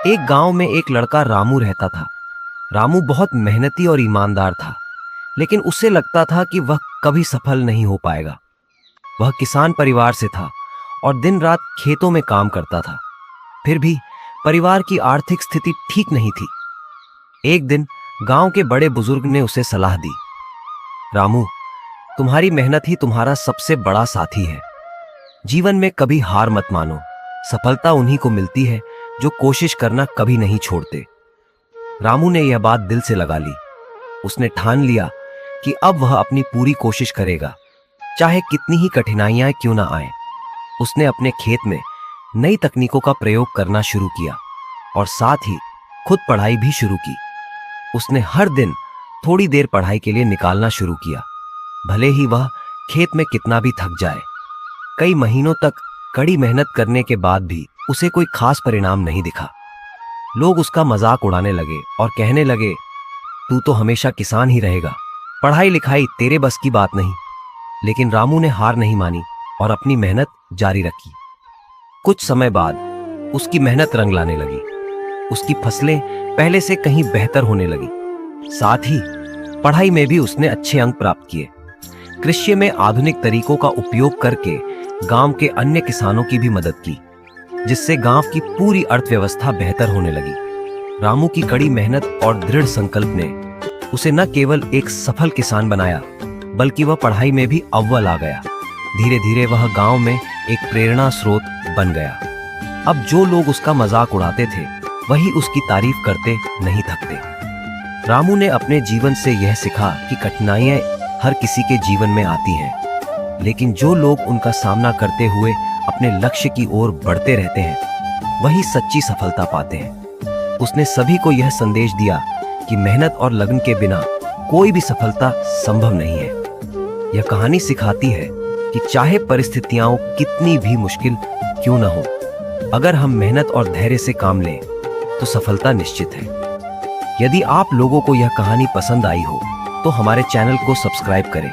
एक गांव में एक लड़का रामू रहता था। रामू बहुत मेहनती और ईमानदार था, लेकिन उसे लगता था कि वह कभी सफल नहीं हो पाएगा। वह किसान परिवार से था और दिन रात खेतों में काम करता था। फिर भी परिवार की आर्थिक स्थिति ठीक नहीं थी। एक दिन गांव के बड़े बुजुर्ग ने उसे सलाह दी, रामू, तुम्हारी मेहनत ही तुम्हारा सबसे बड़ा साथी है। जीवन में कभी हार मत मानो। सफलता उन्हीं को मिलती है जो कोशिश करना कभी नहीं छोड़ते। रामू ने यह बात दिल से लगा ली। उसने ठान लिया कि अब वह अपनी पूरी कोशिश करेगा, चाहे कितनी ही कठिनाइयां क्यों ना आए। उसने अपने खेत में नई तकनीकों का प्रयोग करना शुरू किया और साथ ही खुद पढ़ाई भी शुरू की। उसने हर दिन थोड़ी देर पढ़ाई के लिए निकालना शुरू किया, भले ही वह खेत में कितना भी थक जाए। कई महीनों तक कड़ी मेहनत करने के बाद भी उसे कोई खास परिणाम नहीं दिखा। लोग उसका मजाक उड़ाने लगे और कहने लगे, तू तो हमेशा किसान ही रहेगा, पढ़ाई लिखाई तेरे बस की बात नहीं। लेकिन रामू ने हार नहीं मानी और अपनी मेहनत जारी रखी। कुछ समय बाद उसकी मेहनत रंग लाने लगी। उसकी फसलें पहले से कहीं बेहतर होने लगी। साथ ही पढ़ाई में भी उसने अच्छे अंक प्राप्त किए। कृषि में आधुनिक तरीकों का उपयोग करके गांव के अन्य किसानों की भी मदद की, जिससे गांव की पूरी अर्थव्यवस्था बेहतर होने लगी। रामू की कड़ी मेहनत और दृढ़ संकल्प ने उसे न केवल एक सफल किसान बनाया, बल्कि वह पढ़ाई में भी अव्वल आ गया। धीरे धीरे वह गांव में एक प्रेरणा स्रोत बन गया। अब जो लोग उसका मजाक उड़ाते थे, वही उसकी तारीफ करते नहीं थकते। रामू ने अपने जीवन से यह सीखा कि कठिनाइयां हर किसी के जीवन में आती हैं, लेकिन जो लोग उनका सामना करते हुए अपने लक्ष्य की ओर बढ़ते रहते हैं, वही सच्ची सफलता पाते हैं। उसने सभी को यह संदेश दिया कि मेहनत और लगन के बिना कोई भी सफलता संभव नहीं है। यह कहानी सिखाती है कि चाहे परिस्थितियां कितनी भी मुश्किल क्यों न हो, अगर हम मेहनत और धैर्य से काम लें तो सफलता निश्चित है। यदि आप लोगों को यह कहानी पसंद आई हो तो हमारे चैनल को सब्सक्राइब करें